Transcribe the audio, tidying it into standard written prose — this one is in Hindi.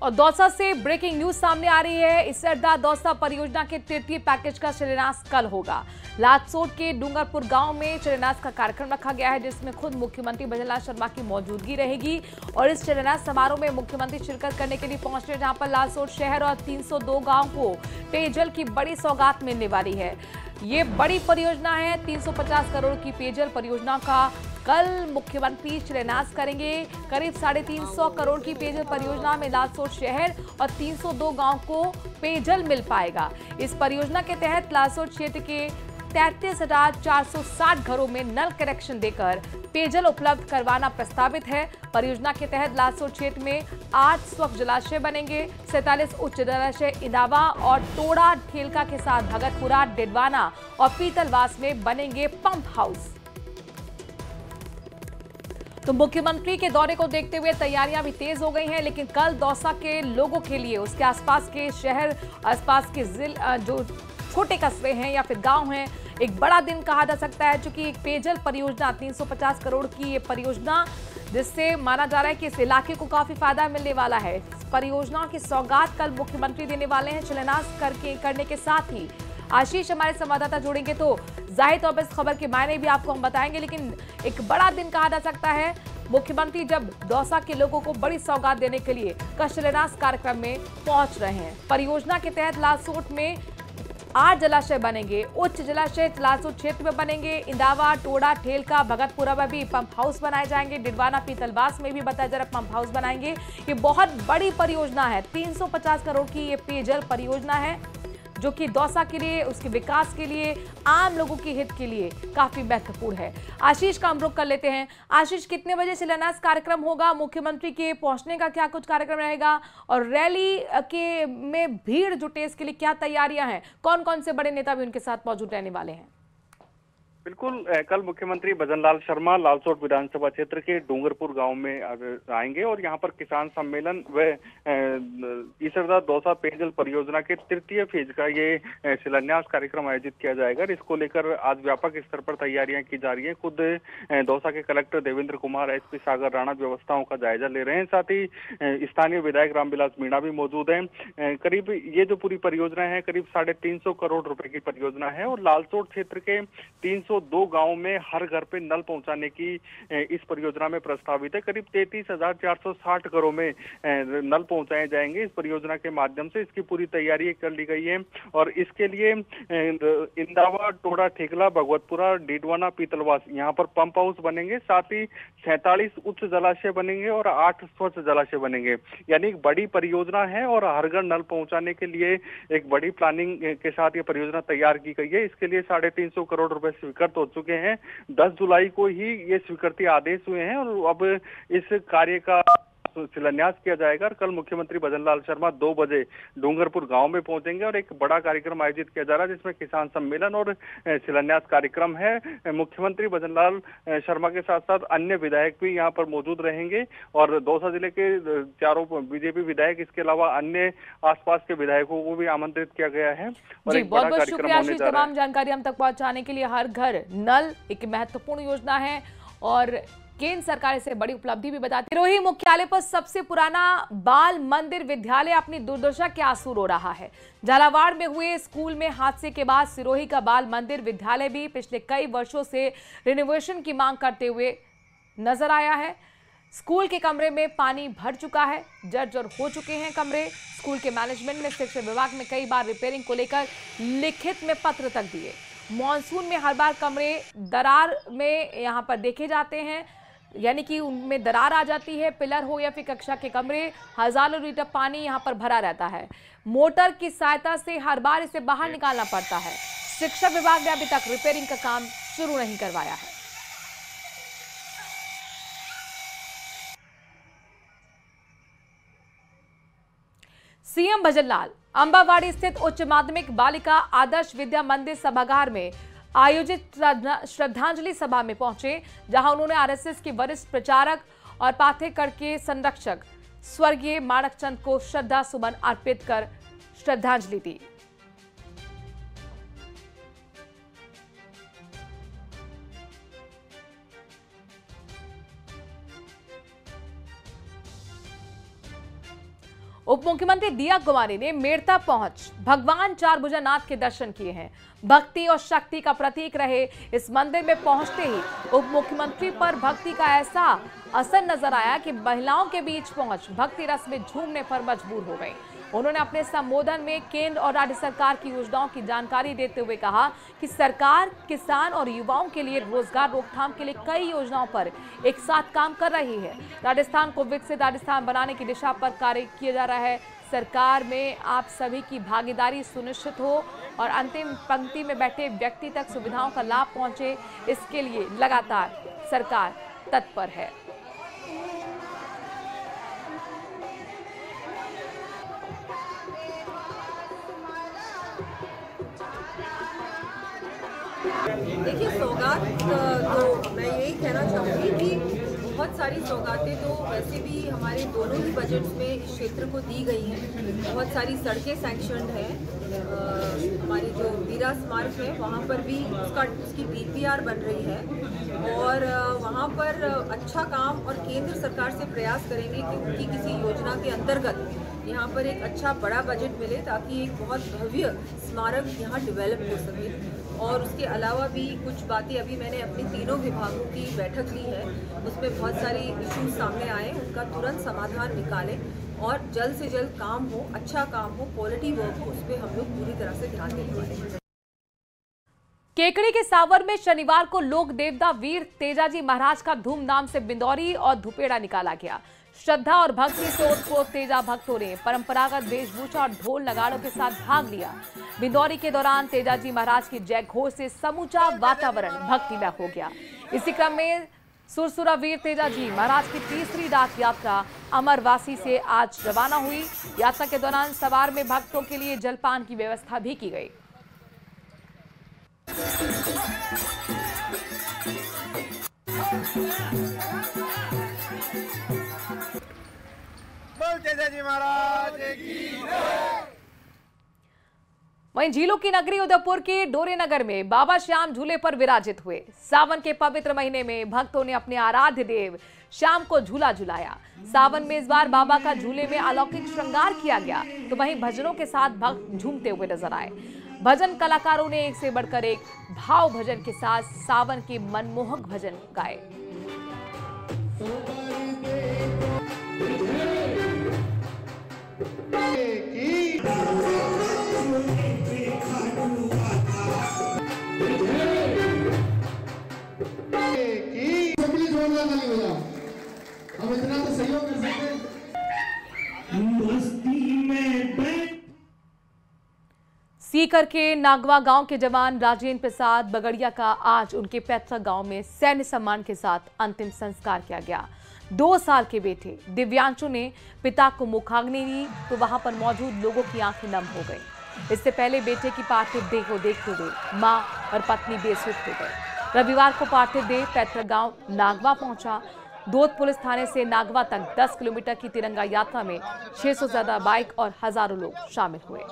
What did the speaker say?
और दौसा से ब्रेकिंग न्यूज सामने आ रही है। इसरदा दौसा परियोजना के तृतीय पैकेज का शिलान्यास कल होगा। लालसोट के डूंगरपुर गांव में शिलान्यास का कार्यक्रम रखा गया है, जिसमें खुद मुख्यमंत्री भजनलाल शर्मा की मौजूदगी रहेगी। और इस शिलान्यास समारोह में मुख्यमंत्री शिरकत करने के लिए पहुंचे, जहां पर लालसोट शहर और 302 गांव को पेयजल की बड़ी सौगात मिलने वाली है। ये बड़ी परियोजना है। 350 करोड़ की पेयजल परियोजना का कल मुख्यमंत्री शिलान्यास करेंगे। करीब 350 करोड़ की पेयजल परियोजना में लालसोट शहर और 302 गांव को पेयजल मिल पाएगा। इस परियोजना के तहत लालसोट क्षेत्र के 33,460 घरों में नल कनेक्शन देकर पेयजल उपलब्ध करवाना प्रस्तावित है। परियोजना के तहत लालसोट क्षेत्र में 8 स्वच्छ जलाशय बनेंगे। 47 उच्च जलाशय इनावा और टोड़ा ठेलका के साथ भगतपुरा, डिडवाना और पीतलवास में बनेंगे पंप हाउस। तो मुख्यमंत्री के दौरे को देखते हुए तैयारियां भी तेज हो गई हैं, लेकिन कल दौसा के लोगों के लिए, उसके आसपास के शहर, आसपास के जिले, जो छोटे कस्बे हैं या फिर गांव हैं, एक बड़ा दिन कहा जा सकता है। चूंकि एक पेयजल परियोजना 350 करोड़ की ये परियोजना, जिससे माना जा रहा है कि इस इलाके को काफी फायदा मिलने वाला है। परियोजना की सौगात कल मुख्यमंत्री देने वाले हैं। शिलान्यास करने के साथ ही आशीष हमारे संवाददाता जुड़ेंगे, तो जाहिर तौर पर इस खबर के मायने भी आपको हम बताएंगे। लेकिन एक बड़ा दिन कहा जा सकता है। मुख्यमंत्री जब दौसा के लोगों को बड़ी सौगात देने के लिए शिलान्यास कार्यक्रम में पहुंच रहे हैं। परियोजना के तहत लालसोट में 8 जलाशय बनेंगे। उच्च जलाशय लालसोट क्षेत्र में बनेंगे। इंदावा, टोड़ा, ठेलका, भगतपुरा में भी पंप हाउस बनाए जाएंगे। डिडवाना, पीतलवास में भी बताया जा रहा है पंप हाउस बनाएंगे। ये बहुत बड़ी परियोजना है। 350 करोड़ की ये पेयजल परियोजना है, जो कि दौसा के लिए, उसके विकास के लिए, आम लोगों के हित के लिए काफी महत्वपूर्ण है। आशीष का हम रुख कर लेते हैं। आशीष, कितने बजे शिलान्यास कार्यक्रम होगा? मुख्यमंत्री के पहुंचने का क्या कुछ कार्यक्रम रहेगा? और रैली के में भीड़ जुटे, इसके लिए क्या तैयारियां हैं? कौन कौन से बड़े नेता भी उनके साथ मौजूद रहने वाले हैं? बिल्कुल, कल मुख्यमंत्री भजनलाल शर्मा लालसोट विधानसभा क्षेत्र के डूंगरपुर गांव में आएंगे और यहां पर किसान सम्मेलन व इसरदा दौसा पेयजल परियोजना के तृतीय फेज का ये शिलान्यास कार्यक्रम आयोजित किया जाएगा। इसको लेकर आज व्यापक स्तर पर तैयारियां की जा रही है। खुद दौसा के कलेक्टर देवेंद्र कुमार, एसपी सागर राणा व्यवस्थाओं का जायजा ले रहे हैं। साथ ही स्थानीय विधायक रामविलास मीणा भी मौजूद हैं। करीब ये जो पूरी परियोजना है, करीब 350 करोड़ रुपए की परियोजना है और लालसोट क्षेत्र के 302 गांव में हर घर पे नल पहुंचाने की इस परियोजना में प्रस्तावित है। करीब 33,460 घरों में नल पहुंचाए जाएंगे इस परियोजना के माध्यम से। इसकी पूरी तैयारी कर ली गई है और इसके लिए इंदावा, टोड़ा, ठेकला, भगवतपुरा, डिडवाना, पीतलवास यहाँ पर पंप हाउस बनेंगे। साथ ही 47 उच्च जलाशय बनेंगे और 8 स्वच्छ जलाशय बनेंगे। यानी एक बड़ी परियोजना है और हर घर नल पहुंचाने के लिए एक बड़ी प्लानिंग के साथ ये परियोजना तैयार की गई है। इसके लिए 350 करोड़ रुपए स्वीकृत हो चुके हैं। 10 जुलाई को ही ये स्वीकृति आदेश हुए हैं और अब इस कार्य का शिलान्यास किया जाएगा। और कल मुख्यमंत्री भजनलाल शर्मा 2 बजे डूंगरपुर गांव में पहुंचेंगे और एक बड़ा कार्यक्रम आयोजित किया जा रहा है, जिसमें किसान सम्मेलन और शिलान्यास कार्यक्रम है। मुख्यमंत्री भजनलाल शर्मा के साथ साथ अन्य विधायक भी यहां पर मौजूद रहेंगे और दौसा जिले के चारों बीजेपी विधायक, इसके अलावा अन्य आसपास के विधायकों को भी आमंत्रित किया गया है। और एक बड़ा कार्यक्रम होने जा रहा है। तमाम जानकारी हम तक पहुंचाने के लिए। हर घर नल एक महत्वपूर्ण योजना है और केंद्र सरकार इसे बड़ी उपलब्धि भी बताती है। सिरोही मुख्यालय पर सबसे पुराना बाल मंदिर विद्यालय अपनी दुर्दशा के आंसू रो रहा है। झालावाड़ में हुए स्कूल में हादसे के बाद सिरोही का बाल मंदिर विद्यालय भी पिछले कई वर्षों से रिनोवेशन की मांग करते हुए नजर आया है। स्कूल के कमरे में पानी भर चुका है, जर्जर हो चुके हैं कमरे। स्कूल के मैनेजमेंट ने शिक्षा विभाग में कई बार रिपेयरिंग को लेकर लिखित में पत्र तक दिए। मॉनसून में हर बार कमरे दरार में यहां पर देखे जाते हैं, यानी कि उनमें दरार आ जाती है। पिलर हो या फिर कक्षा के कमरे, हजारों लीटर पानी यहां पर भरा रहता है। मोटर की सहायता से हर बार इसे बाहर निकालना पड़ता है। शिक्षा विभाग ने अभी तक रिपेयरिंग का काम शुरू नहीं करवाया है। सीएम भजनलाल अंबावाड़ी स्थित उच्च माध्यमिक बालिका आदर्श विद्या मंदिर सभागार में आयोजित श्रद्धांजलि सभा में पहुंचे, जहां उन्होंने आरएसएस के वरिष्ठ प्रचारक और पाथेगढ़ के संरक्षक स्वर्गीय माणकचंद को श्रद्धा सुमन अर्पित कर श्रद्धांजलि दी। उप मुख्यमंत्री दिया कुमारी ने मेड़ता पहुंच भगवान चारभुजानाथ के दर्शन किए हैं। भक्ति और शक्ति का प्रतीक रहे इस मंदिर में पहुंचते ही उप मुख्यमंत्री पर भक्ति का ऐसा असर नजर आया कि महिलाओं के बीच पहुंच भक्ति रस में झूमने पर मजबूर हो गई। उन्होंने अपने संबोधन में केंद्र और राज्य सरकार की योजनाओं की जानकारी देते हुए कहा कि सरकार किसान और युवाओं के लिए रोजगार रोकथाम के लिए कई योजनाओं पर एक साथ काम कर रही है। राजस्थान को विकसित राजस्थान बनाने की दिशा पर कार्य किया जा रहा है। सरकार में आप सभी की भागीदारी सुनिश्चित हो और अंतिम पंक्ति में बैठे व्यक्ति तक सुविधाओं का लाभ पहुंचे, इसके लिए लगातार सरकार तत्पर है। देखिए, सौगात तो मैं यही कहना चाहूँगी कि बहुत सारी सौगातें तो वैसे भी हमारे दोनों ही बजट्स में इस क्षेत्र को दी गई हैं। बहुत सारी सड़कें सैंक्शनड हैं। हमारी जो वीरा स्मारक है वहाँ पर भी उसकी DPR बन रही है और वहाँ पर अच्छा काम और केंद्र सरकार से प्रयास करेंगे कि उनकी किसी योजना के अंतर्गत यहाँ पर एक अच्छा बड़ा बजट मिले ताकि एक बहुत भव्य स्मारक यहाँ डेवलप हो सके। और उसके अलावा भी कुछ बातें अभी मैंने अपने तीनों विभागों की बैठक ली है, उसमें बहुत सारी इश्यूज सामने आए, उनका तुरंत समाधान निकालें और जल्द से जल्द काम हो, अच्छा काम हो, क्वालिटी वर्क हो, उस पर हम लोग पूरी तरह से ध्यान देने वाले हैं। केकड़ी के सावर में शनिवार को लोक देवता वीर तेजाजी महाराज का धूमधाम से बिंदौरी और धुपेड़ा निकाला गया। श्रद्धा और भक्ति से ओतप्रोत तेजा भक्तों ने परंपरागत वेशभूषा और ढोल नगाड़ों के साथ भाग लिया। बिंदौरी के दौरान तेजाजी महाराज की जय घोष से समूचा वातावरण भक्तिमय हो गया। इसी क्रम में सुरसुरा वीर तेजाजी महाराज की तीसरी डाक यात्रा अमरवासी से आज रवाना हुई। यात्रा के दौरान सवार में भक्तों के लिए जलपान की व्यवस्था भी की गई। तेजाजी महाराज की। वहीं झीलों की नगरी उदयपुर के डोरे नगर में बाबा श्याम झूले पर विराजित हुए। सावन के पवित्र महीने में भक्तों ने अपने आराध्य देव श्याम को झूला झुलाया। सावन में इस बार बाबा का झूले में अलौकिक श्रृंगार किया गया, तो वहीं भजनों के साथ भक्त झूमते हुए नजर आए। भजन कलाकारों ने एक से बढ़कर एक भाव भजन के साथ सावन के मनमोहक भजन गाए। हम इतना तो सहयोग कर सकते हैं। सीकर के नागवा गांव के जवान राजेंद्र प्रसाद बगड़िया का आज उनके पैतृक गांव में सैन्य सम्मान के साथ अंतिम संस्कार किया गया। 2 साल के बेटे दिव्यांशु ने पिता को मुखाग्नि दी तो वहां पर मौजूद लोगों की आंखें नम हो गई। इससे पहले बेटे की पार्थिव देह को देखते हुए मां और पत्नी बेसुध हो गए। रविवार को पार्थिव देह पैतृक गांव नागवा पहुंचा। दोद पुलिस थाने से नागवा तक 10 किलोमीटर की तिरंगा यात्रा में 600 से ज्यादा बाइक और हजारों लोग शामिल हुए।